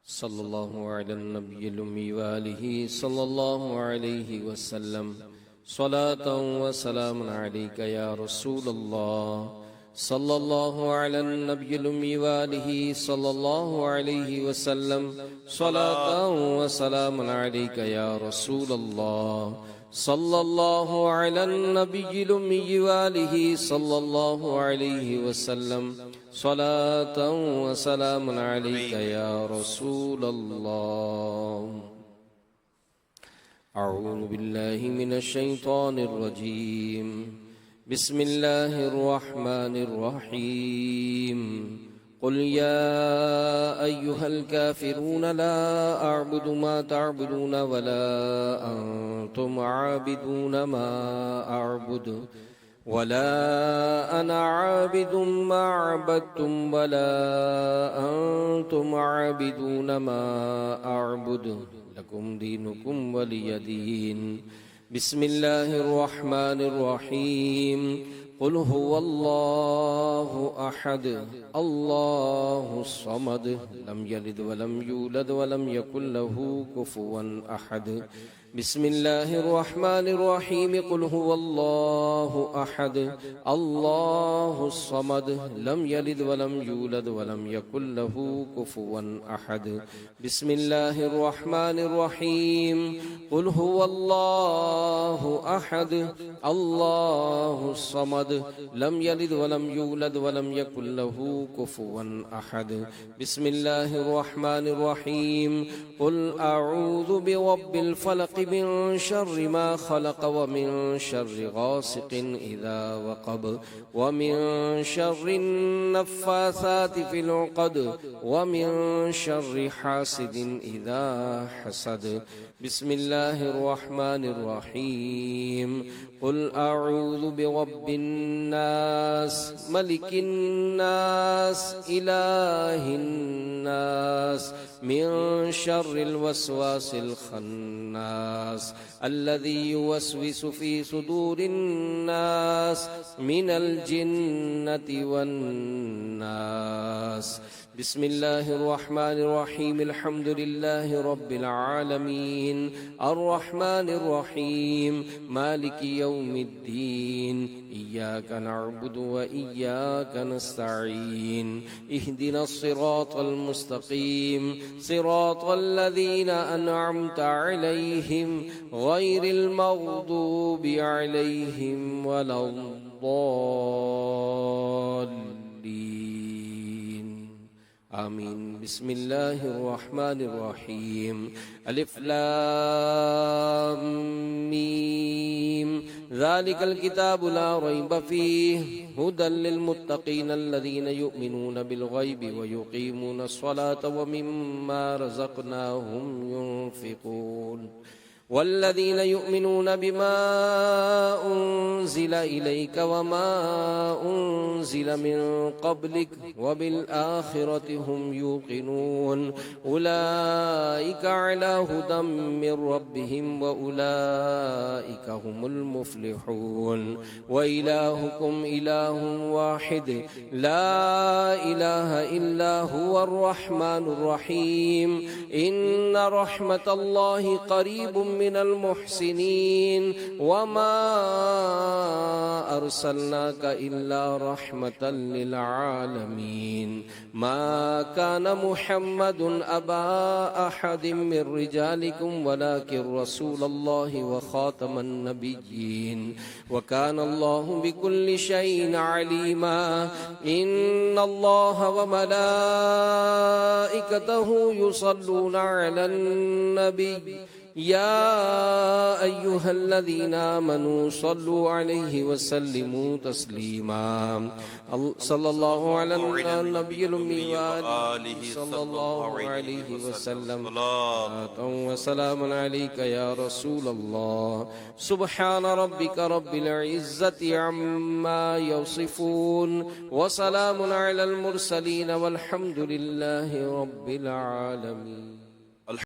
सल्लल्लाहु अलैहि नबिय्यिल उम्मी व आलिहि सल्लल्लाहु अलैहि वसल्लम सलातन व सलामुन अलैका या रसूलल्लाह सल्लल्लाहु अलैहि नबिय्यिल उम्मी व आलिहि सल्लल्लाहु अलैहि वसल्लम सलातन व सलामुन अलैका या रसूलल्लाह सल्लल्लाहु अलैहि नबिय्यिल उम्मी व आलिहि सल्लल्लाहु अलैहि वसल्लम सलातन व सलामुन अलैका या रसूलल्लाह। अऊज़ु बिल्लाहि मिनश शैतानिर रजीम। बिस्मिल्लाहिर रहमानिर रहीम। कुल या अय्युहल काफिरून ला अअबुदु मा तअबुदून वला अंतुम आबिदून मा अअबुदु वला अना आबिदुम मा अबदतुम वला अंतुम आबिदून मा अअबुदु लकुम दीनुकुम वलिय दीन। बिस्मिल्लाहिर रहमानिर रहीम। कुल हुवल्लाहु अहद अल्लाहुस समद लम यलिद वलम यूलद वलम यकुल लहू कुफुवन अहद। बिस्मिल्लाहिर रहमानिर रहीम। कुल हुवल्लाहु अहद अल्लाहुस समद लम यलिद वलम यूलद वलम यकुल लहू कुफुवन अहद। बिस्मिल्लाहिर रहमानिर रहीम। कुल हुवल्लाहु अहद अल्लाहुस समद लम यलिद वलम यूलद वलम यकुल लहू कुफुवन अहद। बिस्मिल्लाहिर रहमानिर रहीम। कुल अऊज़ु बिरब्बिल फलक मिन शर्रि मा खलक व मिन शर्रि गासिकिन इज़ा वक़ब व मिन शर्रि नफ़्फ़ासाति फ़िल उक़द व मिन शर्रि हासिदिन इज़ा हसद। बिस्मिल्लाहिर रहमानिर रहीम। कुल अऊज़ु बिरब्बिन नास मलिकिन नास इलाहिन नास मिन शर्रिल वस्वासिल खन्नास अल्लज़ी युवस्विसु फ़ी सुदूरिन नास मिनल जिन्नति वन नास। बिस्मिल्लाहिर रहमानिर रहीम। अल्हम्दुलिल्लाहि रब्बिल आलमीन अर्रहमानिर रहीम मालिकि यौमिद्दीन इय्याका नअबुदु व इय्याका नस्तईन इहदिनस सिरातल मुस्तकीम सिरातल लज़ीना अनअमता अलैहिम गैरिल मग़दूबि अलैहिम वलद्दाल्लीन। आमीन। बिस्मिल्लाहिर रहमानिर रहीम। अलिफ लाम मीम ज़ालिकल किताबु ला रैब फ़ीहि हुदल लिल मुत्तक़ीन अल्लज़ीना युमिनूना बिल ग़ैबि व युक़ीमूनस स्वलाता व मिम्मा रज़क़नाहुम युनफ़िक़ून। वल्लज़ीना युमिनूना बिमा उन्ज़िला इलैका वमा उन्ज़िला मिन क़ब्लिक व बिल आख़िरति हुम यूक़िनून। उलाइका अला हुदम मिर रब्बिहिम व उलाइका हुमुल मुफ़्लिहून। व इलाहुकुम इलाहुन वाहिद ला इलाहा इल्ला हुवर रहमानुर रहीम। इन्ना रहमतल्लाहि क़रीबुम मिनल मुहसिनीन वमा अरसलनाका इल्ला रहमतल लिल आलमीन। मा काना मुहम्मदुन अबा अहदिम मिर रिजालिकुम वलाकिन रसूलल्लाहि व खातमन नबिय्यीन व काना अल्लाहु बिकुल्लि शैइन अलीमा। इन्नल्लाहा व मलाइकतहु युसल्लूना अलन नबी या अय्युहल्लज़ीना आमनू सल्लु अलैहि वसल्लिमू तस्लीमा। सल्लल्लाहु अला नबिय्यिल उम्मी व आलिहि सल्लल्लाहु अलैहि वसल्लम सलातन व सलामुन अलैका या रसूलल्लाह। सुब्हान रब्बिका रब्बिल इज़्ज़ति अम्मा यसिफून व सलामुन अलल मुरसलीन वल्हम्दुलिल्लाहि रब्बिल आलमीन।